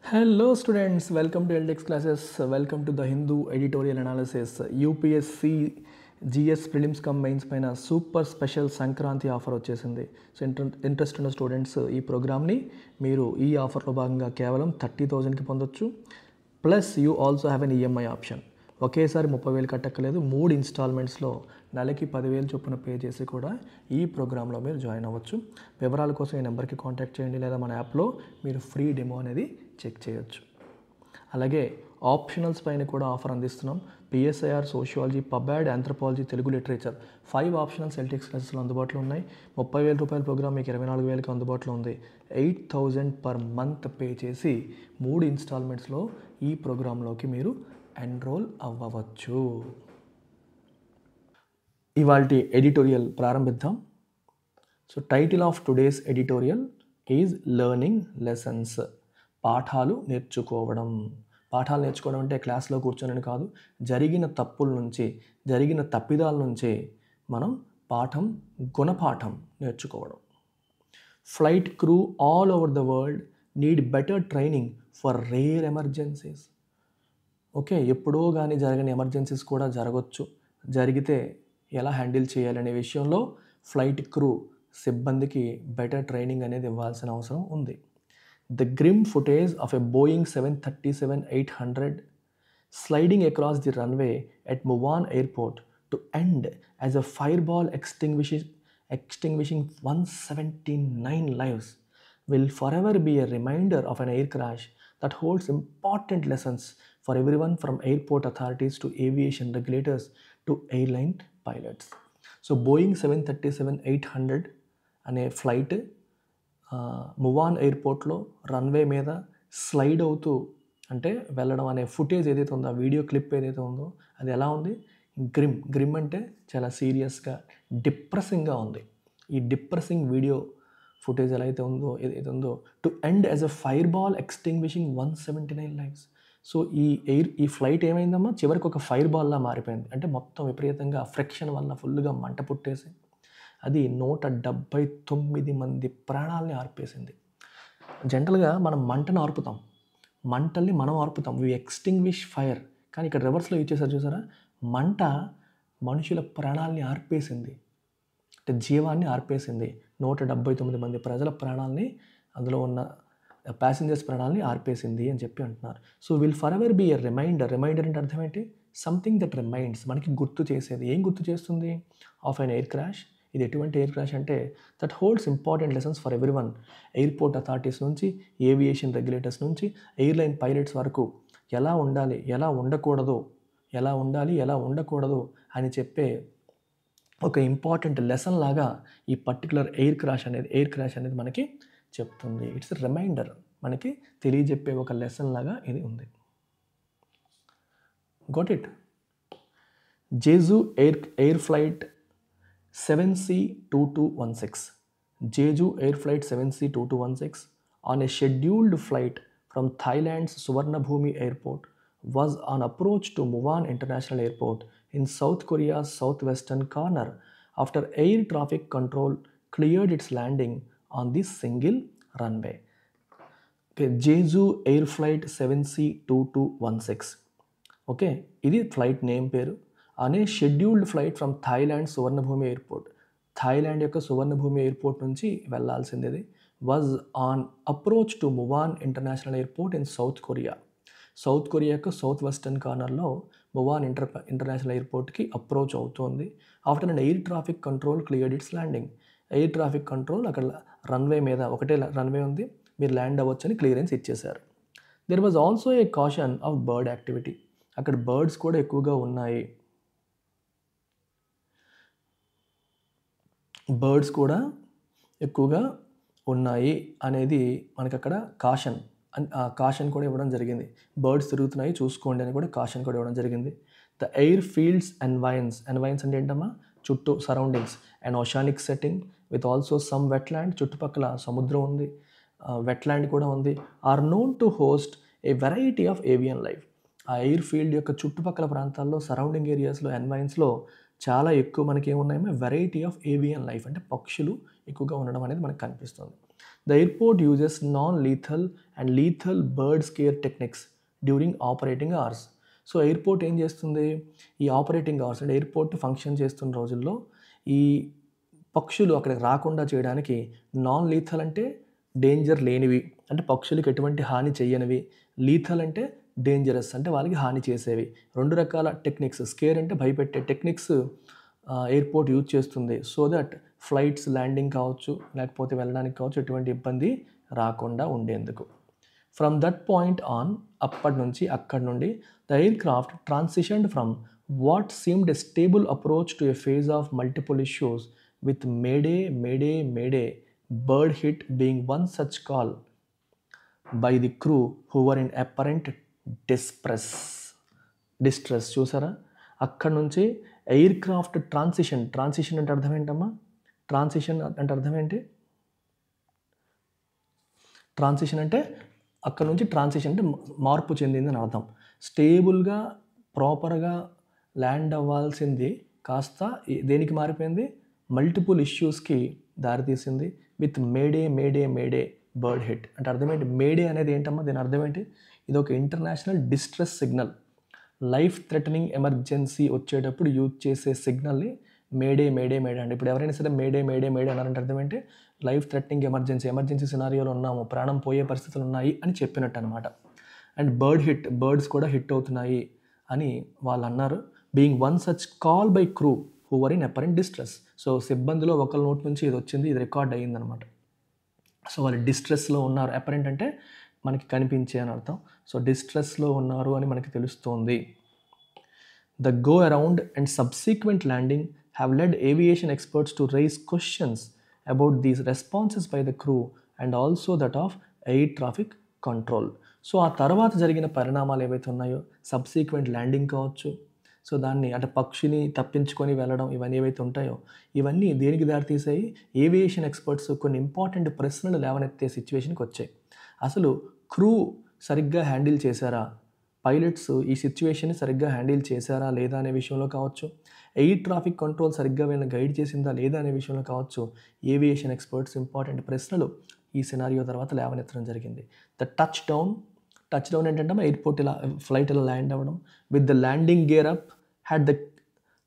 Hello students, welcome to LDX classes. Welcome to the Hindu editorial analysis. UPSC GS prelims come mains పైన super special Sankranti offer వచ్చేసింది. So interest ఉన్న students ఈ ప్రోగ్రామ్ని మీరు ఈ ఆఫర్లో భాగంగా కేవలం 30,000కి పొందొచ్చు. Plus you also have an EMI option. ఒకేసారి 30,000 కట్టక్కలేదు, 3 ఇన్స్టాల్మెంట్స్లో నెలకి 10,000 చొప్పున పే చేసి కూడా ఈ ప్రోగ్రాంలో మీరు జాయిన్ అవ్వచ్చు. వివరాల కోసం ఈ నెంబర్కి కాంటాక్ట్ చేయండి, లేదా మన యాప్లో మీరు ఫ్రీ డెమో అనేది చెక్ చేయొచ్చు. అలాగే ఆప్షనల్స్ పైన కూడా ఆఫర్ అందిస్తున్నాం. PSIR, sociology, pubad, anthropology, Telugu literature 5 optionals LTX క్లాసెస్లో అందుబాటులో ఉన్నాయి. 30,000 రూపాయల ప్రోగ్రామ్ మీకు 24,000కి అందుబాటులో ఉంది. 8,000 పర్ మంత్ పే చేసి 3 ఇన్స్టాల్మెంట్స్లో ఈ ప్రోగ్రాంలోకి మీరు ఎన్రోల్ అవ్వవచ్చు. ఇవాల్టి ఎడిటోరియల్ ప్రారంభిద్దాం. So title of today's editorial is learning lessons. పాఠాలు నేర్చుకోవడం. పాఠాలు నేర్చుకోవడం అంటే క్లాస్లో కూర్చొని కాదు, జరిగిన తప్పుల నుంచి, జరిగిన తప్పిదాల నుంచి మనం గుణపాఠం నేర్చుకోవడం. Flight crew all over the world need better training for rare emergencies. Okay, ఎప్పుడో కానీ జరగని ఎమర్జెన్సీస్ కూడా జరగవచ్చు. జరిగితే ఎలా హ్యాండిల్ చేయాలనే విషయంలో ఫ్లైట్ క్రూ సిబ్బందికి బెటర్ ట్రైనింగ్ అనేది ఇవ్వాల్సిన అవసరం ఉంది. The grim footage of a Boeing 737-800 sliding across the runway at Muvan Airport to end as a fireball extinguishing 179 lives will forever be a reminder of an air crash that holds important lessons for everyone from airport authorities to aviation regulators to airline pilots. So Boeing 737-800 అనే flight మువాన్ ఎయిర్పోర్ట్లో runway మీద slide అవుతూ అంటే వెళ్ళడం అనే footage ఏదైతే ఉందో, ఆ వీడియో క్లిప్ ఏదైతే ఉందో అది ఎలా ఉంది? గ్రిమ్ అంటే చాలా సీరియస్గా, డిప్రెసింగ్గా ఉంది. ఈ డిప్రెసింగ్ వీడియో ఫుటేజ్ ఎలా అయితే ఉందో, ఏదైతే ఉందో, to end as a fire ball extinguishing 179 lives. So ఈ ఫ్లైట్ ఏమైందమ్మా, చివరికి ఒక ఫైర్ బాల్లా మారిపోయింది. అంటే మొత్తం విపరీతంగా ఫ్రిక్షన్ వల్ల ఫుల్గా మంట పుట్టేసి అది 179 మంది ప్రాణాలని ఆర్పేసింది. జనరల్గా మనం మంటను ఆర్పుతాం, మంటల్ని మనం ఆర్పుతాం, వి ఎక్స్టింగ్విష్ ఫైర్. కానీ ఇక్కడ రివర్స్లో యూజ్ చేశారు చూసారా, మంట మనుషుల ప్రాణాలని ఆర్పేసింది, అంటే జీవాన్ని ఆర్పేసింది. 179 మంది ప్రజల ప్రాణాలని, అందులో ఉన్న ప్యాసింజర్స్ ప్రాణాలని ఆర్పేసింది అని చెప్పి అంటున్నారు. So will forever be a reminder. Reminder అంటే అర్థం ఏంటి? సంథింగ్ దట్ రిమైండ్స్, మనకి గుర్తు చేసేది. ఏం గుర్తు చేస్తుంది? Of an air crash. ఇది ఎటువంటి ఎయిర్ క్రాష్ అంటే that holds important lessons for everyone. Airport authorities నుంచి, ఏవియేషన్ రెగ్యులేటర్స్ నుంచి, ఎయిర్లైన్ పైలట్స్ వరకు ఎలా ఉండాలి, ఎలా ఉండకూడదు, ఎలా ఉండాలి, ఎలా ఉండకూడదు అని చెప్పే ఒక ఇంపార్టెంట్ లెసన్ లాగా ఈ పర్టికులర్ ఎయిర్ క్రాష్ అనేది మనకి చెప్తుంది. ఇట్స్ రిమైండర్, మనకి తెలియజెప్పే ఒక లెసన్ లాగా ఇది ఉంది. Got it? Jeju air flight 7C2216. Jeju Air Flight 7C2216 on a scheduled flight from Thailand's Suvarnabhumi Airport was on approach to Muvan International Airport in South Korea's southwestern corner after air traffic control cleared its landing on this single runway. Okay, Jeju Air Flight 7C2216. Okay, ఇది flight name పేరు. అనే scheduled flight from Thailand Suvarnabhumi airport, Thailand యొక్క Suvarnabhumi airport నుంచి వెళ్లాల్సింది. ఇది was on approach to Muan international airport in South Korea. South Korea యొక్క south western కార్నర్లో Muan international ఎయిర్పోర్ట్కి అప్రోచ్ అవుతోంది. After and air traffic control cleared its landing. Air traffic control అక్కడ runway మీద, ఒకటే రన్వే ఉంది, మీరు ల్యాండ్ అవ్వచ్చని క్లియరెన్స్ ఇచ్చేశారు. There was also A caution of bird activity. అక్కడ బర్డ్స్ కూడా ఎక్కువగా ఉన్నాయి. బర్డ్స్ కూడా ఎక్కువగా ఉన్నాయి అనేది మనకి అక్కడ కాషన్ కూడా ఇవ్వడం జరిగింది. బర్డ్స్ తిరుగుతున్నాయి చూసుకోండి అని కూడా కాషన్ కూడా ఇవ్వడం జరిగింది. ద ఎయిర్ ఫీల్డ్స్ ఎన్వైన్స్ అంటే ఏంటమ్మా, చుట్టూ surroundings, and oceanic setting with also some wetland, చుట్టుపక్కల సముద్రం ఉంది, వెట్లాండ్ కూడా ఉంది. Are known to host a variety of avian life. ఆ ఎయిర్ ఫీల్డ్ యొక్క చుట్టుపక్కల ప్రాంతాల్లో, సరౌండింగ్ ఏరియాస్లో, ఎన్వైన్స్లో చాలా ఎక్కువ మనకి ఏమున్నాయేమో వెరైటీ ఆఫ్ ఏవియన్ లైఫ్, అంటే పక్షులు ఎక్కువగా ఉండడం అనేది మనకు కనిపిస్తుంది. The airport uses non-lethal and lethal bird scare techniques during operating hours. So airport ఏం చేస్తుంది, ఈ ఆపరేటింగ్ అవర్స్ అంటే ఎయిర్పోర్ట్ ఫంక్షన్ చేస్తున్న రోజుల్లో ఈ పక్షులు అక్కడికి రాకుండా చేయడానికి నాన్ లీథల్ అంటే డేంజర్ లేనివి, అంటే పక్షులకు ఎటువంటి హాని చేయనివి, లీథల్ అంటే డేంజరస్ అంటే వాళ్ళకి హాని చేసేవి, రెండు రకాల టెక్నిక్స్. స్కేర్ అంటే భయపెట్టే టెక్నిక్స్ ఎయిర్పోర్ట్ యూజ్ చేస్తుంది సో దట్ ఫ్లైట్స్ ల్యాండింగ్ కావచ్చు లేకపోతే వెళ్ళడానికి కావచ్చు ఎటువంటి ఇబ్బంది రాకుండా ఉండేందుకు. ఫ్రమ్ దట్ పాయింట్ ఆన్, అప్పటి నుంచి అక్కడి నుండి the aircraft transitioned from what seemed a stable approach to a phase of multiple issues with mayday, mayday, mayday, bird hit being one such call by the crew who were in apparent distress. చూసారా, అక్కడ నుంచి air craft transition అంటే అర్థం ఏంటమ్మా, transition అంటే అర్థం ఏంటి, transition అంటే అక్కడ నుంచి ట్రాన్సిషన్ అంటే మార్పు చెందింది అని అర్థం. స్టేబుల్గా ప్రాపర్గా ల్యాండ్ అవ్వాల్సింది కాస్త దేనికి మారిపోయింది, మల్టిపుల్ ఇష్యూస్కి దారితీసింది. With mayday mayday mayday bird hit అంటే అర్థం ఏంటి, మేడే అనేది ఏంటమ్మా, దీని అర్థం ఏంటి, ఇది ఒక international distress signal, life threatening emergency వచ్చేటప్పుడు యూజ్ చేసే సిగ్నల్ని మేడే మేడే మేడే అంటే. ఇప్పుడు ఎవరైనా సరే మేడే మేడే మేడే అన్నారంటే అర్థం ఏంటి, లైఫ్ థ్రెటనింగ్ ఎమర్జెన్సీ సినారియోలో ఉన్నాము, ప్రాణం పోయే పరిస్థితులు ఉన్నాయి అని చెప్పినట్టు అనమాట. అండ్ బర్డ్ హిట్, బర్డ్స్ కూడా హిట్ అవుతున్నాయి అని వాళ్ళు అన్నారు. Being one such call by crew who were in apparent distress. So సిబ్బందిలో ఒకళ్ళ నోటి నుంచి ఇది వచ్చింది, ఇది రికార్డ్ అయ్యిందనమాట. సో వాళ్ళు డిస్ట్రెస్లో ఉన్నారు, అపరెంట్ అంటే మనకి కనిపించే అని అర్థం. సో డిస్ట్రెస్లో ఉన్నారు అని మనకి తెలుస్తోంది. The go around and subsequent landing have led aviation experts to raise questions about these responses by the crew and also that of air traffic control. So ఆ తర్వాత జరిగిన పరిణామాలు ఏవైతే ఉన్నాయో, సబ్సీక్వెంట్ ల్యాండింగ్ కావచ్చు, సో దాన్ని అంటే పక్షిని తప్పించుకొని వెళ్ళడం, ఇవన్నీ ఏవైతే ఉంటాయో ఇవన్నీ దేనికి దారితీసాయి, ఏవియేషన్ ఎక్స్పర్ట్స్ కొన్ని ఇంపార్టెంట్ ప్రశ్నలు లేవనెత్తే సిచ్యువేషన్కి వచ్చాయి. అసలు క్రూ సరిగ్గా హ్యాండిల్ చేశారా, పైలట్స్ ఈ సిచ్యువేషన్ని సరిగ్గా హ్యాండిల్ చేశారా లేదా అనే విషయంలో కావచ్చు, ఎయిర్ ట్రాఫిక్ కంట్రోల్ సరిగ్గా వీళ్ళని గైడ్ చేసిందా లేదా అనే విషయంలో కావచ్చు, ఏవియేషన్ ఎక్స్పర్ట్స్ ఇంపార్టెంట్ ప్రశ్నలు ఈ సినారియో తర్వాత లేవనెత్తడం జరిగింది. ద టచ్ డౌన్ ఏంటంటే ఎయిర్పోర్ట్ ఇలా ఫ్లైట్ ఇలా ల్యాండ్ అవ్వడం. With the landing gear up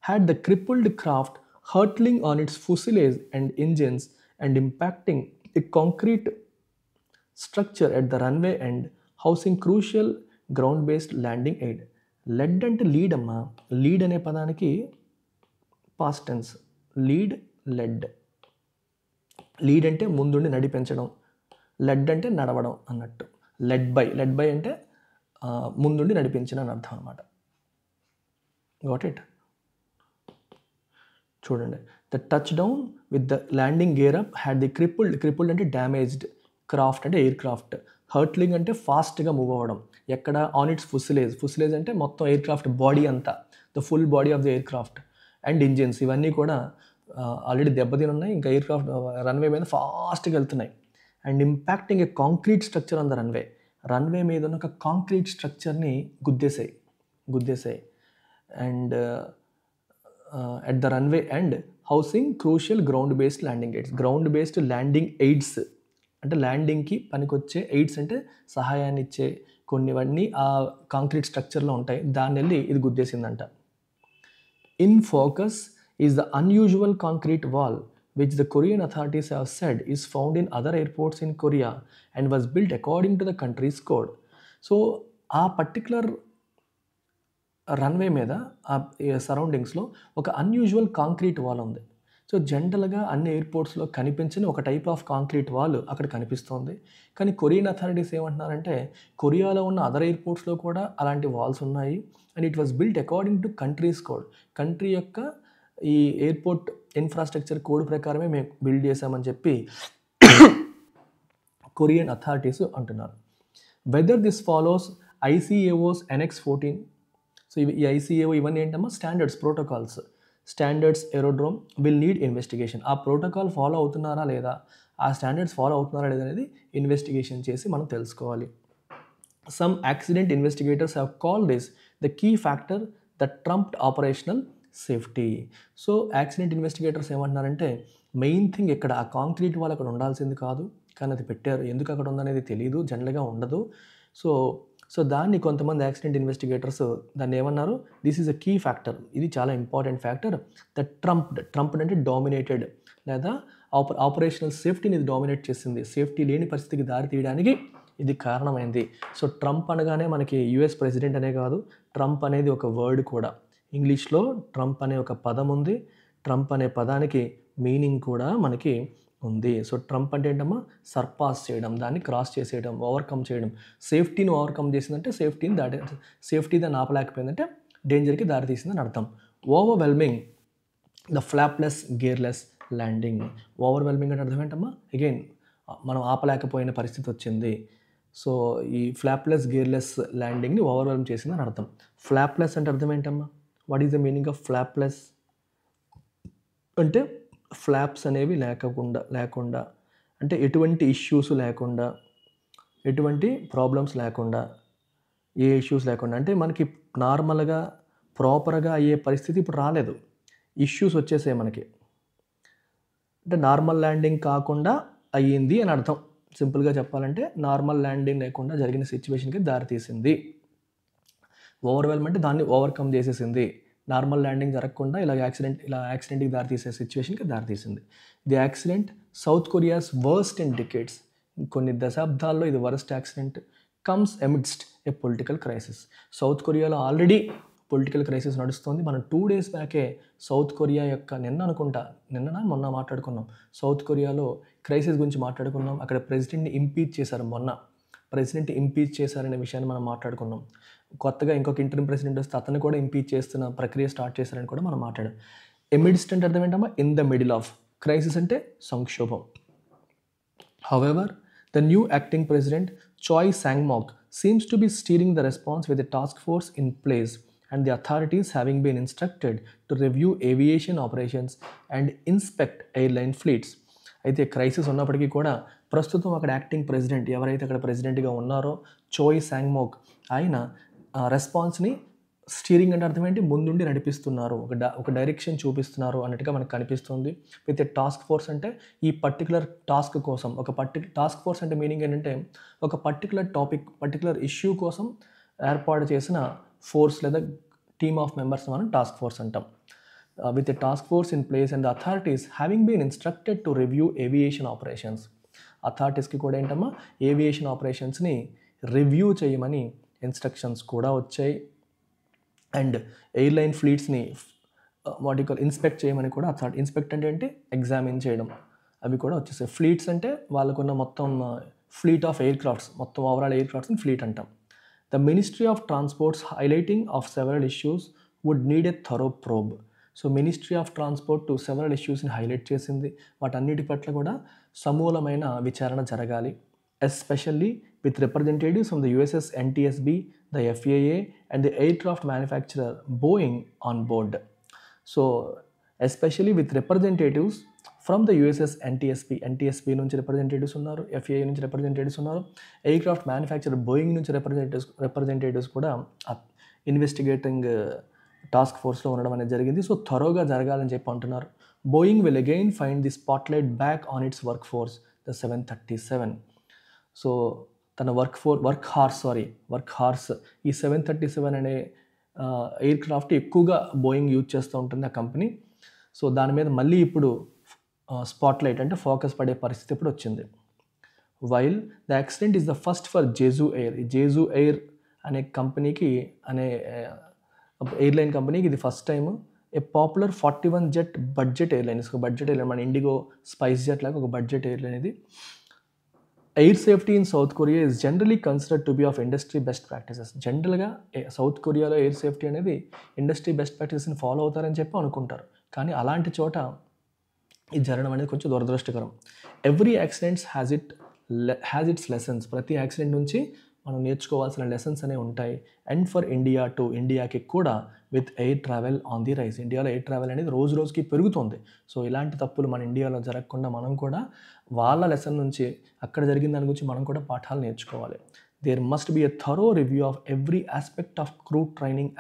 had the crippled craft hurtling on its fuselage and engines and impacting a concrete structure at the runway end, housing crucial ground-based landing aid. Led అంటే lead అమ్మా, lead అనే పదానికి past tense, lead led. Lead అంటే ముందుండి నడిపించడం, lead అంటే నడవడం అన్నట్టు. లెడ్ బై అంటే ముందుండి నడిపించడం అని అర్థం అనమాట. Got it. చూడండి, the touch down with the landing gear up had the crippled అంటే డ్యామేజ్డ్, క్రాఫ్ట్ అంటే ఎయిర్ క్రాఫ్ట్, హర్ట్లింగ్ అంటే ఫాస్ట్గా మూవ్ అవ్వడం. ఎక్కడ, ఆన్ ఇట్స్ ఫుసిలేజ్ అంటే మొత్తం ఎయిర్ క్రాఫ్ట్ బాడీ అంతా, the full body of the air craft. And engines ఇవన్నీ కూడా ఆల్రెడీ దెబ్బతిని ఉన్నాయి, ఇంకా ఎయిర్ క్రాఫ్ట్ రన్వే మీద ఫాస్ట్గా వెళ్తున్నాయి. And impacting a concrete structure on the runway మీద ఉన్న ఒక కాంక్రీట్ స్ట్రక్చర్ని గుద్దేశాయి. And at the runway and housing crucial ground based landing aids అంటే ల్యాండింగ్కి పనికొచ్చే ఎయిడ్స్ అంటే సహాయాన్ని ఇచ్చే కొన్నివన్నీ ఆ కాంక్రీట్ స్ట్రక్చర్లో ఉంటాయి, దాన్ని వెళ్ళి ఇది గుద్దేసిందంట. In focus is the unusual concrete wall which the Korean authorities have said is found in other airports in Korea and was built according to the country's code. So ఆ పర్టికులర్ రన్వే మీద ఆ సరౌండింగ్స్లో ఒక unusual concrete wall ఉంది. So జనరల్గా అన్ని ఎయిర్పోర్ట్స్లో కనిపించిన ఒక టైప్ ఆఫ్ కాంక్రీట్ వాల్ అక్కడ కనిపిస్తుంది. కానీ కొరియన్ అథారిటీస్ ఏమంటున్నారంటే కొరియాలో ఉన్న అదర్ ఎయిర్పోర్ట్స్లో కూడా అలాంటి వాల్స్ ఉన్నాయి. And it was built according to countries code, country యొక్క ఈ ఎయిర్పోర్ట్ ఇన్ఫ్రాస్ట్రక్చర్ కోడ్ ప్రకారమే మేము బిల్డ్ చేశామని చెప్పి కొరియన్ అథారిటీస్ అంటున్నారు. Whether this follows ICAO's Annex 14. So ఈ ICAO ఇవన్నీ ఏంటమ్మా, standards aerodrome will need investigation. ఆ ప్రోటోకాల్ ఫాలో అవుతున్నారా లేదా, ఆ స్టాండర్డ్స్ ఫాలో అవుతున్నారా లేదా అనేది ఇన్వెస్టిగేషన్ చేసి మనం తెలుసుకోవాలి. Some accident investigators have call this the key factor that trumped operational safety. So accident investigators ఏమంటున్నారంటే మెయిన్ థింగ్ ఇక్కడ ఆ కాంక్రీట్ వాల్ అక్కడ ఉండాల్సింది కాదు, కానీ అది పెట్టారు. ఎందుకు అక్కడ ఉందనేది తెలీదు, జనరల్గా ఉండదు. సో దాన్ని కొంతమంది యాక్సిడెంట్ ఇన్వెస్టిగేటర్స్ దాన్ని ఏమన్నారు, this is a key factor, ఇది చాలా ఇంపార్టెంట్ ఫ్యాక్టర్, ద ట్రంప్ అంటే డామినేటెడ్, లేదా ఆపరేషనల్ సేఫ్టీని ఇది డామినేట్ చేసింది, సేఫ్టీ లేని పరిస్థితికి దారి తీయడానికి ఇది కారణమైంది. సో ట్రంప్ అనగానే మనకి యుఎస్ ప్రెసిడెంట్ అనే కాదు, ట్రంప్ అనేది ఒక వర్డ్ కూడా, ఇంగ్లీష్లో ట్రంప్ అనే ఒక పదం ఉంది, ట్రంప్ అనే పదానికి మీనింగ్ కూడా మనకి ఉంది. సో ట్రంప్ అంటే ఏంటమ్మా, సర్పాస్ చేయడం, దాన్ని క్రాస్ చేసేయడం, ఓవర్కమ్ చేయడం. సేఫ్టీని ఓవర్కమ్ చేసిందంటే సేఫ్టీ దాన్ని ఆపలేకపోయిందంటే డేంజర్కి దారితీసిందని అర్థం. Overwhelming the ఫ్లాప్లెస్ gearless landing. Overwhelming అంటే అర్థం ఏంటమ్మా, అగైన్ మనం ఆపలేకపోయిన పరిస్థితి వచ్చింది. సో ఈ ఫ్లాప్లెస్ గేర్లెస్ ల్యాండింగ్ని ఓవర్వెల్మ్ చేసిందని అర్థం. ఫ్లాప్లెస్ అంటే అర్థం ఏంటమ్మా, what is the meaning of ఫ్లాప్లెస్ అంటే ఫ్లాప్స్ అనేవి లేకుండా అంటే ఎటువంటి ఇష్యూస్ లేకుండా, ఎటువంటి ప్రాబ్లమ్స్ లేకుండా, ఏ ఇష్యూస్ లేకుండా, అంటే మనకి నార్మల్గా ప్రాపర్గా అయ్యే పరిస్థితి ఇప్పుడు రాలేదు, ఇష్యూస్ వచ్చేసాయి మనకి, అంటే నార్మల్ ల్యాండింగ్ కాకుండా అయ్యింది అని అర్థం. సింపుల్గా చెప్పాలంటే నార్మల్ ల్యాండింగ్ లేకుండా జరిగిన సిచ్యువేషన్కి దారితీసింది. ఓవర్వెల్మ్ అంటే దాన్ని ఓవర్కమ్ చేసేసింది, నార్మల్ ల్యాండింగ్ జరగకుండా ఇలా యాక్సిడెంట్కి దారితీసే సిచ్యువేషన్కి దారితీసింది. The accident south Korea's worst in decades, కొన్ని దశాబ్దాల్లో ఇది వరస్ట్ యాక్సిడెంట్, కమ్స్ ఎమిడ్స్ట్ ఏ పొలిటికల్ క్రైసిస్. సౌత్ కొరియాలో ఆల్రెడీ పొలిటికల్ క్రైసిస్ నడుస్తుంది. మనం 2 days బ్యాకే సౌత్ కొరియా యొక్క మొన్న మాట్లాడుకున్నాం, సౌత్ కొరియాలో క్రైసిస్ గురించి మాట్లాడుకున్నాం. అక్కడ ప్రెసిడెంట్ని ఇంపీచ్ చేశారు, మొన్న ప్రెసిడెంట్ ఇంపీచ్ చేశారనే విషయాన్ని మనం మాట్లాడుకున్నాం. కొత్తగా ఇంకొక ఇంటర్మ్ ప్రెసిడెంట్ వస్తే అతను కూడా ఇంపీచ్ చేస్తున్న ప్రక్రియ స్టార్ట్ చేశారని కూడా మనం మాట్లాడాం. ఎమిడ్స్ట్ అంటే అర్థం ఏంటమ్మా, in the middle of, crisis అంటే సంక్షోభం. However the new acting president Choi Sangmok seems to be steering the response with a task force in place and the authorities having been instructed to review aviation operations and inspect airline fleets. అయితే crisis ఉన్నప్పటికీ కూడా ప్రస్తుతం అక్కడ acting president ఎవరైతే అక్కడ ప్రెసిడెంట్గా ఉన్నారో Choi సాంగ్మోక్, ఆయన రెస్పాన్స్ని, స్టీరింగ్ అంటే అర్థం ఏంటి, ముందుండి నడిపిస్తున్నారు, ఒక డైరెక్షన్ చూపిస్తున్నారు అన్నట్టుగా మనకు కనిపిస్తుంది. విత్ ఏ టాస్క్ ఫోర్స్ అంటే ఈ పర్టికులర్ టాస్క్ కోసం, టాస్క్ ఫోర్స్ అంటే మీనింగ్ ఏంటంటే ఒక పర్టికులర్ ఇష్యూ కోసం ఏర్పాటు చేసిన ఫోర్స్ లేదా టీమ్ ఆఫ్ మెంబర్స్ మనం టాస్క్ ఫోర్స్ అంటాం. With a task force in place and the authorities having been instructed to review aviation operations. అథారిటీస్కి కూడా ఏంటమ్మా, ఏవియేషన్ ఆపరేషన్స్ని రివ్యూ చేయమని ఇన్స్ట్రక్షన్స్ కూడా వచ్చాయి. అండ్ ఎయిర్లైన్ ఫ్లీట్స్ని ఇన్స్పెక్ట్ చేయమని కూడా అథారిటీ, ఇన్స్పెక్ట్ అంటే ఏంటి, ఎగ్జామిన్ చేయడం, అవి కూడా వచ్చేసాయి. ఫ్లీట్స్ అంటే వాళ్ళకున్న మొత్తం ఫ్లీట్ ఆఫ్ ఎయిర్ క్రాఫ్ట్స్, మొత్తం ఓవరాల్ ఎయిర్ క్రాఫ్ట్స్ని ఫ్లీట్ అంటాం. The ministry of transports highlighting of several issues would need a thorough probe. So ministry of transport several ఇష్యూస్ని హైలైట్ చేసింది, వాటన్నిటి పట్ల కూడా సమూలమైన విచారణ జరగాలి. Especially with representatives from the USS NTSB, the FAA and the aircraft manufacturer Boeing on board. So especially with representatives from the USS NTSB నుంచి representatives ఉన్నారు, FAA నుంచి రిప్రజెంటేటివ్స్ ఉన్నారు, ఎయిర్క్రాఫ్ట్ మ్యానుఫ్యాక్చరర్ బోయింగ్ నుంచి రిప్రజెంటేటివ్స్ కూడా investigating task ఫోర్స్లో ఉండడం అనేది జరిగింది. So థరోగా జరగాలని చెప్పి అంటున్నారు. Boeing will again find the spotlight back on it's work force, the 737. So తన వర్క్ హార్స్ ఈ 737 అనే ఎయిర్ క్రాఫ్ట్ ఎక్కువగా బోయింగ్ యూజ్ చేస్తూ ఉంటుంది ఆ కంపెనీ. సో దాని మీద మళ్ళీ ఇప్పుడు స్పాట్లైట్ అంటే ఫోకస్ పడే పరిస్థితి ఇప్పుడు వచ్చింది. While the accident is the first for Jeju Air. ఈ జేజూ ఎయిర్ అనే కంపెనీకి, ఎయిర్లైన్ కంపెనీకి ఇది first time. A popular 41 jet budget airline, budget airline మన ఇండిగో, స్పైస్ జెట్ లాగా ఒక బడ్జెట్ ఎయిర్లైన్ ఇది. Air safety in South Korea is generally considered to be of industry best practices. జనరల్గా సౌత్ కొరియాలో ఎయిర్ సేఫ్టీ అనేది ఇండస్ట్రీ బెస్ట్ ప్రాక్టీసెస్ని follow అవుతారని చెప్పి అనుకుంటారు, కానీ అలాంటి చోట ఇది జరగడం అనేది కొంచెం దురదృష్టకరం. Every accidents has its lessons. ప్రతి యాక్సిడెంట్ నుంచి మనం నేర్చుకోవాల్సిన లెసన్స్ అనేవి ఉంటాయి. అండ్ ఫర్ ఇండియా టు, ఇండియాకి కూడా with air travel on the rise. ఇండియాలో ఎయిర్ ట్రావెల్ అనేది రోజు రోజుకి పెరుగుతుంది. సో ఇలాంటి తప్పులు మన ఇండియాలో జరగకుండా మనం కూడా వాళ్ళ లెసన్ నుంచి, అక్కడ జరిగిన దాని గురించి మనం కూడా పాఠాలు నేర్చుకోవాలి. There must be a thorough review of every aspect of crew training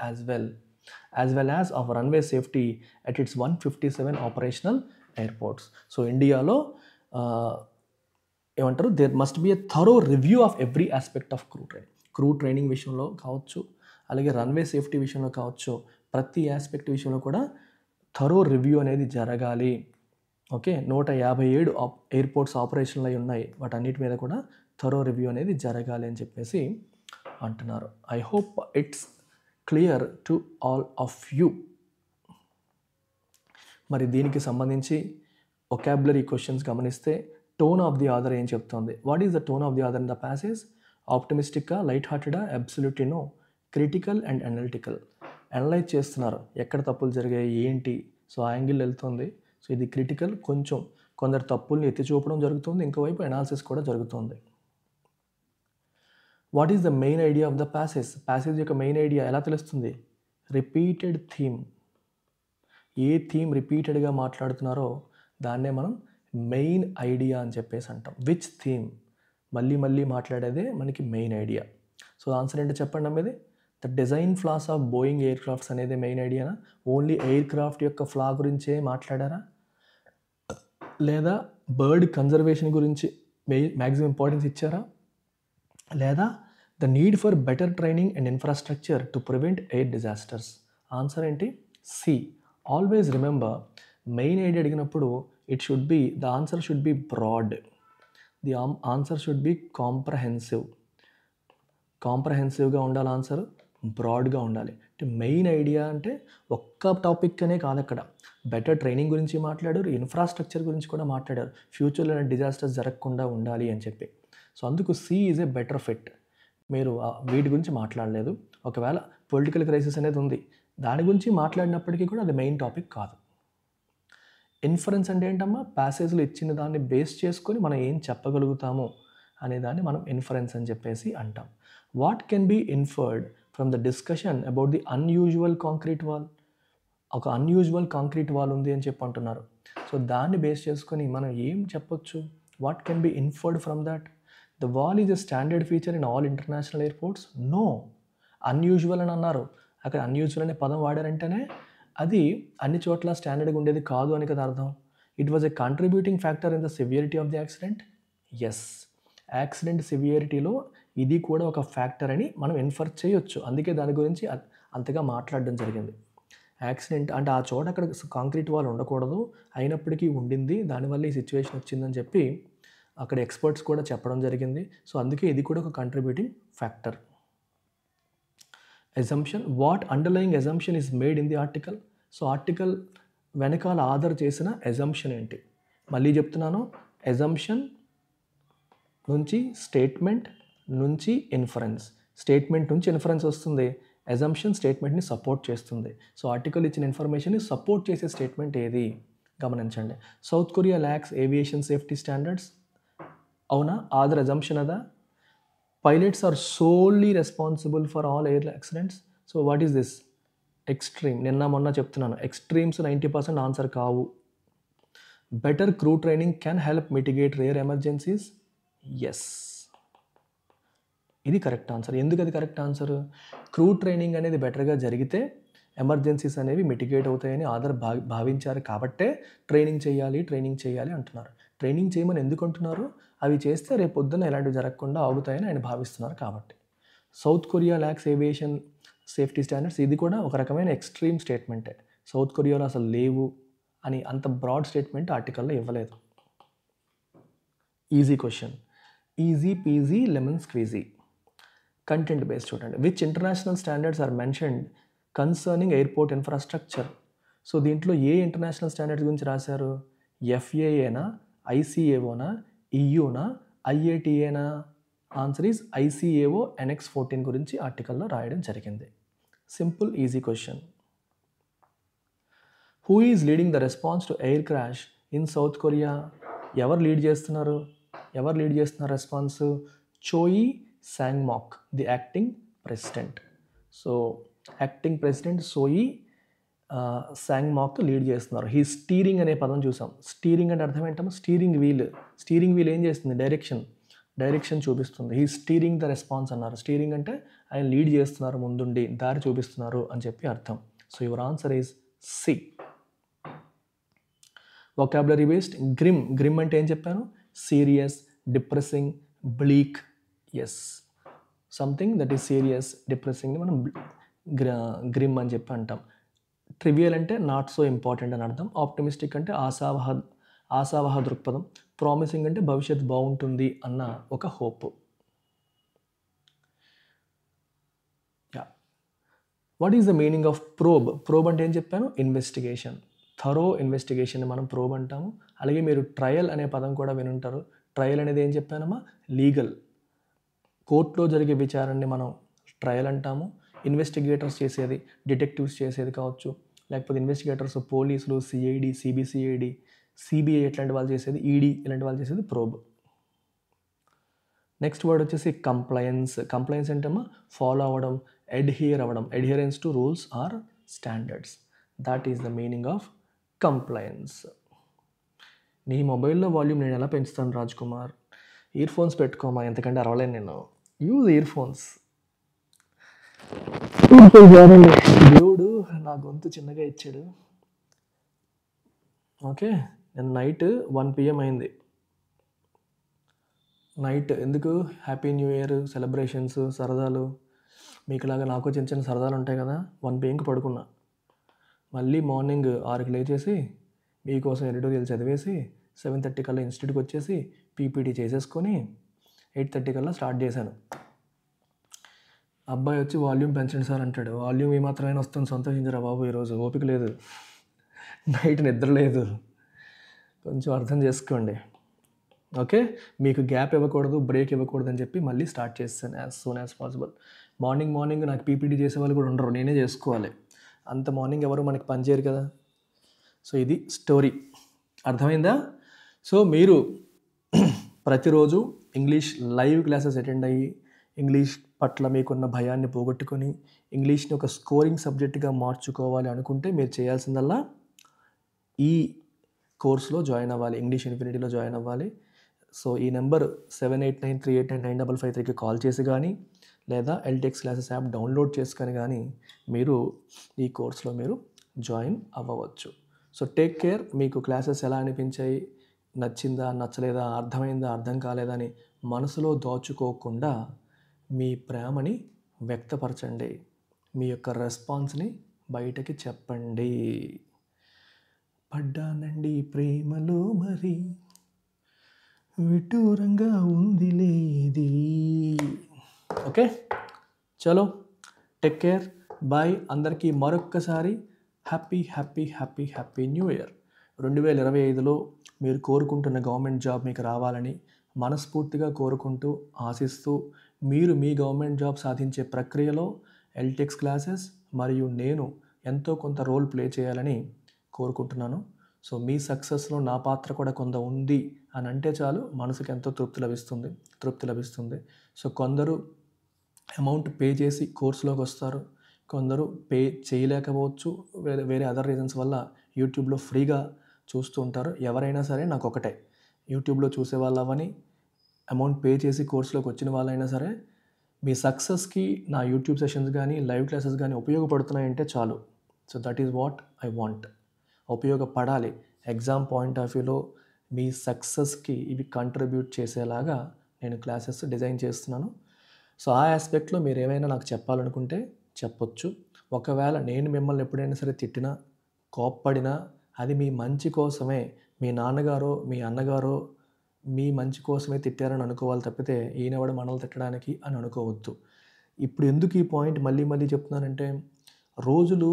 as well as of runway safety at its 157 operational airports. So ఇండియాలో ఏమంటారు, there must be a thorough review of every aspect of crew training విషయంలో కావచ్చు, అలాగే runway safety విషయంలో కావచ్చు, ప్రతి aspect విషయంలో కూడా థరో రివ్యూ అనేది జరగాలి. ఓకే, 157 ఎయిర్పోర్ట్స్ ఆపరేషన్లు అయి ఉన్నాయి, వాటన్నిటి మీద కూడా థరో రివ్యూ అనేది జరగాలి అని చెప్పేసి అంటున్నారు. I hope it's clear to all of you. మరి దీనికి సంబంధించి ఒకాబులరీ క్వశ్చన్స్ గమనిస్తే టోన్ ఆఫ్ ది ఆథర్ ఏం చెప్తోంది? What is the tone of the author in the passage? ఆప్టమిస్టిక్గా, లైట్ హార్టెడా, absolutely no, critical and analytical. Analyse చేస్తున్నారు, ఎక్కడ తప్పులు జరిగాయి ఏంటి, సో ఆ యాంగిల్ వెళ్తుంది. సో ఇది క్రిటికల్, కొందరు తప్పుల్ని ఎత్తి చూపడం జరుగుతుంది, ఇంకోవైపు అనాలిసిస్ కూడా జరుగుతుంది. What is the main idea of the passage యొక్క మెయిన్ ఐడియా ఎలా తెలుస్తుంది? Repeated theme. ఏ థీమ్ రిపీటెడ్గా మాట్లాడుతున్నారో దాన్నే మనం మెయిన్ ఐడియా అని చెప్పేసి అంటాం. విచ్ థీమ్ మళ్ళీ మళ్ళీ మాట్లాడేదే మనకి మెయిన్ ఐడియా. సో ఆన్సర్ ఏంటో చెప్పండి అమ్మేది. The design flaws of Boeing air crafts అనేది మెయిన్ ఐడియానా? ఓన్లీ ఎయిర్ క్రాఫ్ట్ యొక్క ఫ్లా గురించే మాట్లాడారా? లేదా బర్డ్ కన్జర్వేషన్ గురించి మ్యాక్సిమం ఇంపార్టెన్స్ ఇచ్చారా? లేదా the need for better training and infrastructure to prevent air disasters? Answer ఏంటి? C. Always remember, main idea అడిగినప్పుడు the answer should be broad, the answer should be కాంప్రహెన్సివ్గా ఉండాలి, ఆన్సర్ బ్రాడ్గా ఉండాలి. అంటే మెయిన్ ఐడియా అంటే ఒక్క టాపిక్ అనే కాదు, అక్కడ బెటర్ ట్రైనింగ్ గురించి మాట్లాడారు, ఇన్ఫ్రాస్ట్రక్చర్ గురించి కూడా మాట్లాడారు, ఫ్యూచర్లో డిజాస్టర్స్ జరగకుండా ఉండాలి అని చెప్పి. సో అందుకు C is a better fit. మీరు వీటి గురించి మాట్లాడలేదు, ఒకవేళ పొలిటికల్ క్రైసిస్ అనేది ఉంది, దాని గురించి మాట్లాడినప్పటికీ కూడా అది మెయిన్ టాపిక్ కాదు. ఇన్ఫరెన్స్ అంటే ఏంటమ్మా? ప్యాసేజ్లో ఇచ్చిన దాన్ని బేస్ చేసుకొని మనం ఏం చెప్పగలుగుతాము అనే దాన్ని మనం ఇన్ఫరెన్స్ అని చెప్పేసి అంటాం. What can be inferred from the discussion about the unusual concrete wall? ఒక అన్యూజువల్ కాంక్రీట్ వాల్ ఉంది అని చెప్పి అంటున్నారు. సో దాన్ని బేస్ చేసుకొని మనం ఏం చెప్పొచ్చు? What can be inferred from that? The wall is a standard feature in all international airports? No. Unusual అని అన్నారు, అక్కడ అన్యూజువల్ అనే పదం వాడారంటేనే అది అన్ని చోట్ల స్టాండర్డ్గా ఉండేది కాదు అని కదా అర్థం. It was a contributing factor in the severity of the accident? Yes, accident సివియరిటీలో ఇది కూడా ఒక ఫ్యాక్టర్ అని మనం ఇన్ఫర్ చేయొచ్చు. అందుకే దాని గురించి అంతగా మాట్లాడడం జరిగింది. యాక్సిడెంట్ అంటే ఆ చోట అక్కడ కాంక్రీట్ వాల్ ఉండకూడదు, అయినప్పటికీ ఉండింది, దానివల్ల ఈ సిచ్యువేషన్ వచ్చిందని చెప్పి అక్కడ ఎక్స్పర్ట్స్ కూడా చెప్పడం జరిగింది. సో అందుకే ఇది కూడా ఒక contributing factor. Assumption, what underlying assumption is made in the article? So article వెనకాల ఆధార్ చేసిన అజంప్షన్ ఏంటి? మళ్ళీ చెప్తున్నాను, అజంప్షన్ నుంచి స్టేట్మెంట్ నుంచి ఇన్ఫరెన్స్, స్టేట్మెంట్ నుంచి ఇన్ఫరెన్స్ వస్తుంది, అజంప్షన్ స్టేట్మెంట్ని సపోర్ట్ చేస్తుంది. సో ఆర్టికల్ ఇచ్చిన ఇన్ఫర్మేషన్ని సపోర్ట్ చేసే స్టేట్మెంట్ ఏది? గమనించండి. South Korea lacks aviation safety standards, అవునా? ఆధార్ అజంప్షన్ అదా? Pilots are solely responsible for all air accidents. So what is this? Extreme. నిన్న మొన్న చెప్తున్నాను, ఎక్స్ట్రీమ్స్ 90% ఆన్సర్ కావు. Better crew training can help mitigate rare emergencies? Yes, ఇది correct answer. ఎందుకు అది correct answer? Crew training అనేది బెటర్గా జరిగితే ఎమర్జెన్సీస్ అనేవి మిటిగేట్ అవుతాయని ఆధార్ భావించారు కాబట్టే ట్రైనింగ్ చేయాలి అంటున్నారు. ట్రైనింగ్ చేయమని ఎందుకు అంటున్నారు? అవి చేస్తే రేపు పొద్దున్న ఎలాంటివి జరగకుండా ఆగుతాయని ఆయన భావిస్తున్నారు కాబట్టి. South Korea lacks aviation safety standards, ఇది కూడా ఒక రకమైన ఎక్స్ట్రీమ్ స్టేట్మెంటే. సౌత్ కొరియాలో అసలు లేవు అని అంత బ్రాడ్ స్టేట్మెంట్ ఆర్టికల్లో ఇవ్వలేదు. Easy question, easy peasy lemon squeezy. Content based చూడండి. Which international standards are mentioned concerning airport infrastructure? So దీంట్లో ఏ ఇంటర్నేషనల్ స్టాండర్డ్స్ గురించి రాశారు? ఎఫ్ఏఏనా, ఐసీఏఓనా, ఈయూనా, ఐఏటిఏనా? ఆన్సర్ ఈజ్ ఐసీఏఓ NX 14 గురించి ఆర్టికల్లో రాయడం జరిగింది. Simple easy question. Who is leading the response to air crash in South Korea? ఎవరు లీడ్ చేస్తున్నారు response? Choi Sangmok, the acting president. So acting president Choi Sangmok lead చేస్తున్నారు. He steering అనే పదం చూసాం. స్టీరింగ్ అంటే అర్థం ఏంటమ్మా? స్టీరింగ్ వీల్ ఏం చేస్తుంది? డైరెక్షన్ చూపిస్తుంది. హీ స్టీరింగ్ ద రెస్పాన్స్ అన్నారు. స్టీరింగ్ అంటే ఆయన లీడ్ చేస్తున్నారు, ముందుండి దారి చూపిస్తున్నారు అని చెప్పి అర్థం. So your answer is C. Vocabulary based. Grim అంటే ఏం చెప్పాను? Serious, depressing, bleak. Yes, something that is serious. డిప్రెసింగ్ని మనం గ్రిమ్ అని చెప్పి అంటాం. ట్రివియల్ అంటే నాట్ సో ఇంపార్టెంట్ అని అర్థం. ఆప్టిమిస్టిక్ అంటే ఆశావహ దృక్పథం. ప్రామిసింగ్ అంటే భవిష్యత్తు బాగుంటుంది అన్న ఒక hope. What is the meaning of probe? Probe అంటే ఏం చెప్పాను? ఇన్వెస్టిగేషన్. థరో ఇన్వెస్టిగేషన్ మనం ప్రోబ్ అంటాము. అలాగే మీరు ట్రయల్ అనే పదం కూడా వినుంటారు. ట్రయల్ అనేది ఏం చెప్పానమ్మా? లీగల్, కోర్టులో జరిగే విచారణని మనం ట్రయల్ అంటాము. ఇన్వెస్టిగేటర్స్ చేసేది, డిటెక్టివ్స్ చేసేది కావచ్చు, లేకపోతే ఇన్వెస్టిగేటర్స్ పోలీసులు, సిఐడి, సిబిసిఐడి, సిబిఐ ఇట్లాంటి వాళ్ళు చేసేది, ఈడీ ఇలాంటి వాళ్ళు చేసేది ప్రోబ్. నెక్స్ట్ వర్డ్ వచ్చేసి కంప్లయన్స్. కంప్లయన్స్ అంటే ఫాలో అవ్వడం, అడ్హియర్ అవ్వడం, adherence to rules or standards. That is the meaning of compliance. నీ మొబైల్లో వాల్యూమ్ నేను ఎలా పెంచుతాను రాజ్ కుమార్? ఇయర్ ఫోన్స్ పెట్టుకోమా, ఎంతకంటే అరవలేను నేను. Use earphones. దేవుడు నా గొంతు చిన్నగా ఇచ్చాడు. ఓకే, నేను నైట్ 1 PM అయింది. నైట్ ఎందుకు? హ్యాపీ న్యూ ఇయర్ సెలబ్రేషన్స్, సరదాలు. మీకులాగా నాకు చిన్న చిన్న సరదాలు ఉంటాయి కదా. 1 PMకి పడుకున్నా. మళ్ళీ మార్నింగ్ 6కి లేచేసి మీకోసం ఎడిటోరియల్ చదివేసి 7:30 కల్లా ఇన్స్టిట్యూట్కి వచ్చేసి పీపీటీ చేసేసుకొని 8:30 కల్లా స్టార్ట్ చేశాను. అబ్బాయి వచ్చి వాల్యూమ్ పెంచండి సార్ అంటాడు. వాల్యూమ్ ఏమాత్రమైనా వస్తుంది, సంతోషించరా బాబు. ఈరోజు ఓపిక లేదు, నైట్ నిద్ర లేదు, కొంచెం అర్థం చేసుకోండి. ఓకే, మీకు గ్యాప్ ఇవ్వకూడదు, బ్రేక్ ఇవ్వకూడదు అని చెప్పి మళ్ళీ స్టార్ట్ చేస్తాను as soon as possible. Morning నాకు పీపీటీ చేసే వాళ్ళు కూడా ఉండరు, నేనే చేసుకోవాలి. అంత మార్నింగ్ ఎవరు మనకి పనిచేయరు కదా. సో ఇది స్టోరీ, అర్థమైందా? సో మీరు ప్రతిరోజు ఇంగ్లీష్ లైవ్ క్లాసెస్ అటెండ్ అయ్యి ఇంగ్లీష్ పట్ల మీకున్న భయాన్ని పోగొట్టుకొని ఇంగ్లీష్ని ఒక స్కోరింగ్ సబ్జెక్ట్గా మార్చుకోవాలి అనుకుంటే మీరు చేయాల్సిందల్లా ఈ కోర్సులో జాయిన్ అవ్వాలి, ఇంగ్లీష్ ఇన్ఫినిటీలో జాయిన్ అవ్వాలి. సో ఈ నెంబర్ 7893899553కి కాల్ చేసి కానీ లేదా ఎల్టెక్స్ క్లాసెస్ యాప్ డౌన్లోడ్ చేసుకొని కానీ మీరు ఈ కోర్సులో మీరు జాయిన్ అవ్వవచ్చు. So take care. మీకు క్లాసెస్ ఎలా అనిపించాయి, నచ్చిందా, నచ్చలేదా, అర్థమైందా, అర్థం కాలేదా అని మనసులో దోచుకోకుండా మీ ప్రేమని వ్యక్తపరచండి, మీ యొక్క రెస్పాన్స్ని బయటకి చెప్పండి. పడ్డానండి ప్రేమలో మరి విటూరంగా ఉంది లేది. ఓకే, చలో టేక్ కేర్, బాయ్. అందరికీ మరొక్కసారి happy happy happy happy new year. 2025లో మీరు కోరుకుంటున్న గవర్నమెంట్ జాబ్ మీకు రావాలని మనస్ఫూర్తిగా కోరుకుంటూ ఆశిస్తూ మీరు మీ గవర్నమెంట్ జాబ్ సాధించే ప్రక్రియలో ఎల్టెక్స్ క్లాసెస్ మరియు నేను ఎంతో కొంత రోల్ ప్లే చేయాలని కోరుకుంటున్నాను. సో మీ సక్సెస్లో నా పాత్ర కూడా కొంత ఉంది అని అంటే చాలు మనసుకు ఎంతో తృప్తి లభిస్తుంది. సో కొందరు అమౌంట్ పే చేసి కోర్సులోకి వస్తారు, కొందరు పే చేయలేకపోవచ్చు, వేరే అదర్ రీజన్స్ వల్ల యూట్యూబ్లో ఫ్రీగా చూస్తూ ఉంటారు. ఎవరైనా సరే నాకు ఒకటే, యూట్యూబ్లో చూసే వాళ్ళు అవని అమౌంట్ పే చేసి కోర్సులోకి వచ్చిన వాళ్ళైనా సరే మీ సక్సెస్కి నా యూట్యూబ్ సెషన్స్ కానీ లైవ్ క్లాసెస్ కానీ ఉపయోగపడుతున్నాయంటే చాలు. So that is what I want. ఉపయోగపడాలి. ఎగ్జామ్ పాయింట్ ఆఫ్ వ్యూలో మీ సక్సెస్కి ఇవి కంట్రిబ్యూట్ చేసేలాగా నేను క్లాసెస్ డిజైన్ చేస్తున్నాను. సో ఆ ఆస్పెక్ట్లో మీరు ఏమైనా నాకు చెప్పాలనుకుంటే చెప్పొచ్చు. ఒకవేళ నేను మిమ్మల్ని ఎప్పుడైనా సరే తిట్టినా, కోప్పడినా అది మీ మంచి కోసమే, మీ నాన్నగారో మీ అన్నగారో మీ మంచి కోసమే తిట్టారని అనుకోవాలి తప్పితే ఈయనవాడు మనల్ని తిట్టడానికి అని అనుకోవద్దు. ఇప్పుడు ఎందుకు ఈ పాయింట్ మళ్ళీ చెప్తున్నానంటే రోజులు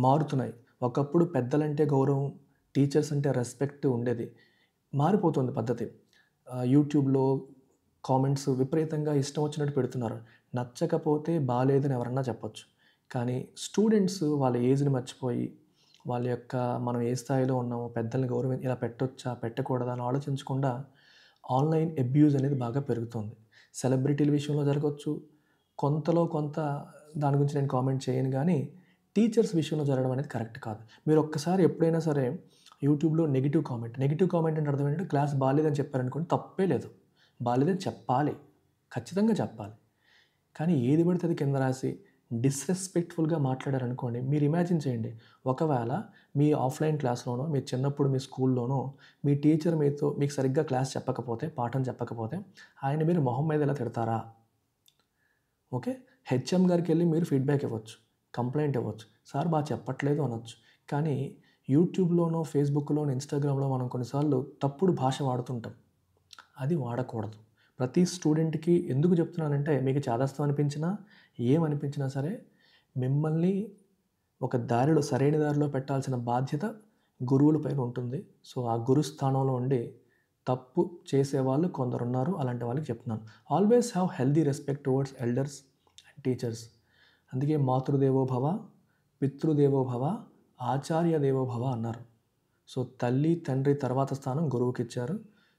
మారుతున్నాయి. ఒకప్పుడు పెద్దలంటే గౌరవం, టీచర్స్ అంటే రెస్పెక్ట్ ఉండేది. మారిపోతుంది పద్ధతి. యూట్యూబ్లో కామెంట్స్ విపరీతంగా ఇష్టం వచ్చినట్టు పెడుతున్నారు. నచ్చకపోతే బాలేదని ఎవరన్నా చెప్పొచ్చు. కానీ స్టూడెంట్స్ వాళ్ళ ఏజ్ని మర్చిపోయి వాళ్ళ యొక్క మనం ఏ స్థాయిలో ఉన్నామో పెద్దల్ని గౌరవం ఇలా పెట్టొచ్చా పెట్టకూడదా అని ఆలోచించకుండా ఆన్లైన్ అబ్యూజ్ అనేది బాగా పెరుగుతుంది. సెలబ్రిటీల విషయంలో జరగవచ్చు, కొంతలో కొంత దాని గురించి నేను కామెంట్ చేయను, కానీ టీచర్స్ విషయంలో జరగడం అనేది కరెక్ట్ కాదు. మీరు ఒక్కసారి ఎప్పుడైనా సరే యూట్యూబ్లో నెగిటివ్ కామెంట్ అంటే అర్థం ఏంటంటే క్లాస్ బాగాలేదని చెప్పారనుకోండి, తప్పే లేదు, బాగాలేదని చెప్పాలి, ఖచ్చితంగా చెప్పాలి. కానీ ఏది పడితే అది కింద రాసి డిస్రెస్పెక్ట్ఫుల్గా మాట్లాడారనుకోండి, మీరు ఇమాజిన్ చేయండి, ఒకవేళ మీ ఆఫ్లైన్ క్లాస్‌లోనో, మీరు చిన్నప్పుడు మీ స్కూల్‌లోనో మీ టీచర్ మీకు సరిగ్గా క్లాస్ చెప్పకపోతే, పాఠం చెప్పకపోతే ఆయన మీరు మొహం మీద ఇలా తిడతారా? ఓకే. హెచ్ఎం గారికెళ్ళి మీరు ఫీడ్‌బ్యాక్ ఇవ్వచ్చు, కంప్లెయింట్ ఇవ్వచ్చు, సార్ బాగా చెప్పట్లేదు అనొచ్చు. కానీ యూట్యూబ్‌లోనో, ఫేస్‌బుక్‌లోనో, ఇన్‌స్టాగ్రామ్‌లో మనం కొన్నిసార్లు తప్పుడు భాష వాడుతుంటాం. అది వాడకూడదు. ప్రతి స్టూడెంట్‌కి ఎందుకు చెప్తున్నానంటే, మీకు చాదస్తం అనిపించినా, ఏమనిపించినా సరే, మిమ్మల్ని ఒక దారిలో, సరైన దారిలో పెట్టాల్సిన బాధ్యత గురువుల పైన ఉంటుంది. సో, ఆ గురు స్థానంలో ఉండి తప్పు చేసేవాళ్ళు కొందరున్నారు. అలాంటి వాళ్ళకి చెప్తున్నాను. Always have healthy respect towards elders and teachers. అందుకే మాతృదేవో భవ, పితృదేవో భవ, ఆచార్య దేవో భవ అన్నారు. సో, తల్లి, తండ్రి తర్వాత స్థానం గురువుకిచ్చారు.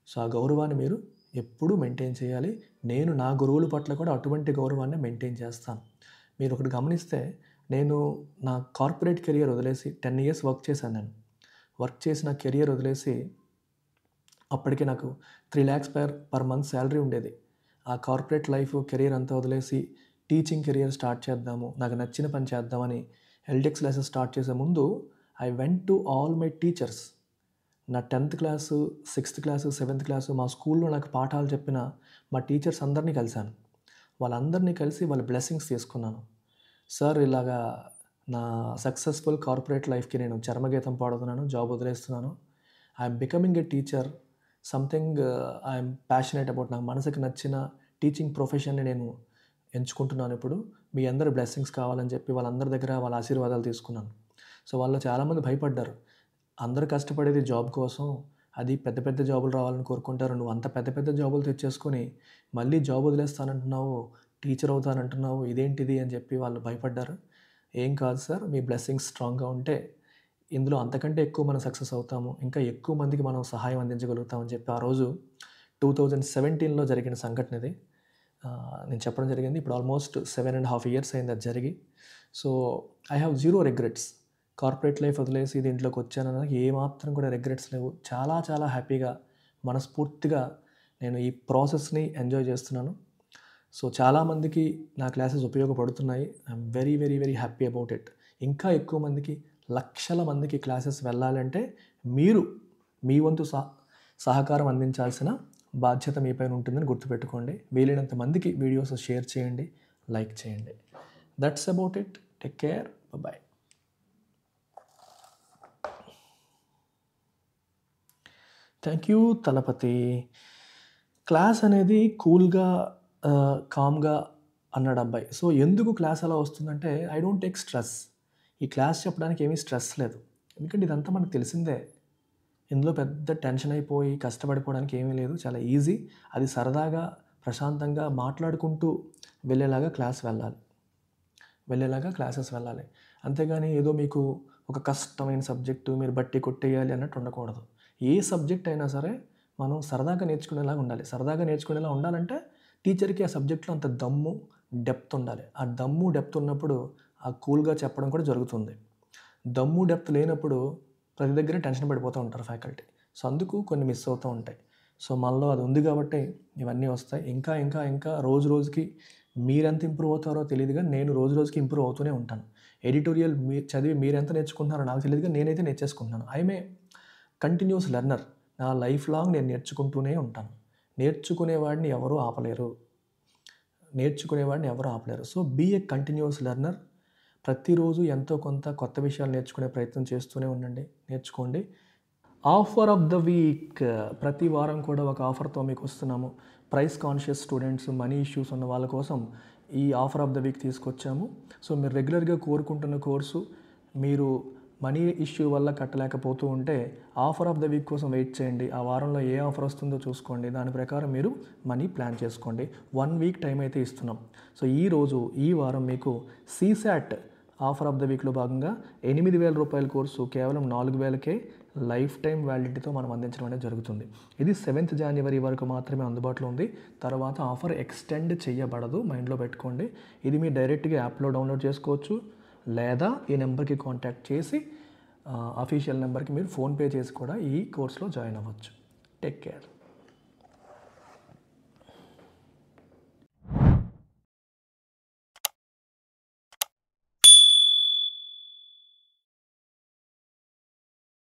సో, ఆ గౌరవాన్ని మీరు ఎప్పుడూ మెయింటైన్ చేయాలి. నేను నా గురువుల పట్ల కూడా అటువంటి గౌరవాన్ని మెయింటైన్ చేస్తాను. మీరు ఒకటి గమనిస్తే, నేను నా కార్పొరేట్ కెరియర్ వదిలేసి 10 ఇయర్స్ వర్క్ చేశాను నేను. వర్క్ చేసిన కెరియర్ వదిలేసి అప్పటికే నాకు 3 lakhs పర్ మంత్ శాలరీ ఉండేది. ఆ కార్పొరేట్ లైఫ్, కెరియర్ అంతా వదిలేసి టీచింగ్ కెరియర్ స్టార్ట్ చేద్దాము, నాకు నచ్చిన పని చేద్దామని ఎల్డెక్స్ క్లాసెస్ స్టార్ట్ చేసే ముందు I went to all my teachers. నా 10th class, 6th class, 7th class మా స్కూల్‌లో నాకు పాఠాలు చెప్పిన మా టీచర్స్ అందరినీ కలిశాను. వాళ్ళందరినీ కలిసి వాళ్ళ బ్లెస్సింగ్స్ తీసుకున్నాను. సార్ ఇలాగా నా సక్సెస్‌ఫుల్ కార్పొరేట్ లైఫ్‌కి నేను చరమగీతం పాడుతున్నాను, జాబ్ వదిలేస్తున్నాను. I'm becoming a teacher. Something I'm passionate about. నాకు మనసుకి నచ్చిన టీచింగ్ ప్రొఫెషన్‌ని నేను ఎంచుకుంటున్నాను ఇప్పుడు. మీ అందరి బ్లెస్సింగ్స్ కావాలని చెప్పి వాళ్ళందరి దగ్గర వాళ్ళ ఆశీర్వాదాలు తీసుకున్నాను. సో, వాళ్ళు చాలామంది భయపడ్డారు. అందరూ కష్టపడేది జాబ్ కోసం, అది పెద్ద పెద్ద జాబులు రావాలని కోరుకుంటారు. నువ్వు అంత పెద్ద పెద్ద జాబులు తెచ్చేసుకొని మళ్ళీ జాబ్ వదిలేస్తానంటున్నావు, టీచర్ అవుతానంటున్నావు, ఇదేంటిది అని చెప్పి వాళ్ళు భయపడ్డారు. ఏం కాదు సార్, మీ బ్లెస్సింగ్స్ స్ట్రాంగ్‌గా ఉంటే ఇందులో అంతకంటే ఎక్కువ మనం సక్సెస్ అవుతాము. ఇంకా ఎక్కువ మందికి మనం సహాయం అందించగలుగుతాం అని చెప్పి ఆ రోజు 2017లో జరిగిన సంఘటన ఇది. నేను చెప్పడం జరిగింది. ఇప్పుడు ఆల్మోస్ట్ 7.5 ఇయర్స్ అయింది అది జరిగి. So, I have zero regrets. Corporate life వదిలేసి దీంట్లోకి వచ్చానని ఏమాత్రం కూడా రిగ్రెట్స్ లేవు. చాలా చాలా హ్యాపీగా, మనస్ఫూర్తిగా నేను ఈ ప్రాసెస్‌ని ఎంజాయ్ చేస్తున్నాను. సో, చాలామందికి నా క్లాసెస్ ఉపయోగపడుతున్నాయి. I'm very, very, very happy about it. ఇంకా ఎక్కువ మందికి, లక్షల మందికి క్లాసెస్ వెళ్ళాలంటే మీరు మీ వంతు సహకారం అందించాల్సిన బాధ్యత మీ పైన ఉంటుందని గుర్తుపెట్టుకోండి. వీలైనంత మందికి వీడియోస్ షేర్ చేయండి, లైక్ చేయండి. That's about it. Take care. Bye. Thank you Thalapathy. Class అనేది కూల్‌గా, కామ్‌గా అన్నాడు అబ్బాయి. సో, ఎందుకు క్లాస్ అలా వస్తుందంటే, ఐ డోంట్ టేక్ స్ట్రెస్. ఈ క్లాస్ చెప్పడానికి ఏమీ స్ట్రెస్ లేదు. ఎందుకంటే ఇదంతా మనకు తెలిసిందే. ఇందులో పెద్ద టెన్షన్ అయిపోయి కష్టపడిపోవడానికి ఏమీ లేదు. చాలా ఈజీ. అది సరదాగా, ప్రశాంతంగా మాట్లాడుకుంటూ వెళ్ళేలాగా క్లాసెస్ వెళ్ళాలి. అంతేగాని ఏదో మీకు ఒక కష్టమైన సబ్జెక్టు మీరు బట్టి కొట్టేయాలి అన్నట్టు ఉండకూడదు. ఏ సబ్జెక్ట్ అయినా సరే మనం సరదాగా నేర్చుకునేలాగా ఉండాలి. సరదాగా నేర్చుకునేలా ఉండాలంటే టీచర్‌కి ఆ సబ్జెక్ట్‌లో అంత దమ్ము, డెప్త్ ఉండాలి. ఆ దమ్ము, డెప్త్ ఉన్నప్పుడు ఆ కూల్‌గా చెప్పడం కూడా జరుగుతుంది. దమ్ము, డెప్త్ లేనప్పుడు ప్రతి దగ్గర టెన్షన్ పడిపోతూ ఉంటారు ఫ్యాకల్టీ. సో, అందుకు కొన్ని మిస్ అవుతూ ఉంటాయి. సో, మనలో అది ఉంది కాబట్టి ఇవన్నీ వస్తాయి. ఇంకా, ఇంకా, ఇంకా రోజు రోజుకి మీరెంత ఇంప్రూవ్ అవుతారో తెలీదు గానీ, నేను రోజు రోజుకి ఇంప్రూవ్ అవుతూనే ఉంటాను. ఎడిటోరియల్ చదివి మీరెంత నేర్చుకుంటున్నారో నాకు తెలీదు గానీ, నేనైతే నేర్చేసుకుంటున్నాను. I'm a continuous learner. నా లైఫ్ లాంగ్ నేను నేర్చుకుంటూనే ఉంటాను. నేర్చుకునేవాడిని ఎవరు ఆపలేరు. So, be a continuous learner. ప్రతిరోజు ఎంతో కొంత కొత్త విషయాలు నేర్చుకునే ప్రయత్నం చేస్తూనే ఉండండి. నేర్చుకోండి. Offer of the week. ప్రతి వారం కూడా ఒక ఆఫర్‌తో మీకు వస్తున్నాము. Price conscious students, money issues ఉన్న వాళ్ళ కోసం ఈ ఆఫర్ ఆఫ్ ద వీక్ తీసుకొచ్చాము. సో, మీరు రెగ్యులర్‌గా కోరుకుంటున్న కోర్సు మీరు మనీ ఇష్యూ వల్ల కట్టలేకపోతూ ఉంటే ఆఫర్ ఆఫ్ ద వీక్ కోసం వెయిట్ చేయండి. ఆ వారంలో ఏ ఆఫర్ వస్తుందో చూసుకోండి. దాని ప్రకారం మీరు మనీ ప్లాన్ చేసుకోండి. 1 వీక్ టైం అయితే ఇస్తున్నాం. సో, ఈ వారం మీకు సీసాట్ ఆఫర్ ఆఫ్ ద వీక్‌లో భాగంగా 8,000 రూపాయల కోర్సు కేవలం 4,000కే లైఫ్ టైం వ్యాలిడిటీతో మనం అందించడం అనేది జరుగుతుంది. ఇది 7th January వరకు మాత్రమే అందుబాటులో ఉంది. తర్వాత ఆఫర్ ఎక్స్టెండ్ చేయబడదు. మైండ్‌లో పెట్టుకోండి. ఇది మీరు డైరెక్ట్‌గా యాప్‌లో డౌన్లోడ్ చేసుకోవచ్చు. లేదా ఈ నెంబర్కి కాంటాక్ట్ చేసి అఫీషియల్ నెంబర్కి మీరు ఫోన్‌పే చేసి కూడా ఈ కోర్స్‌లో జాయిన్ అవ్వచ్చు. Take care.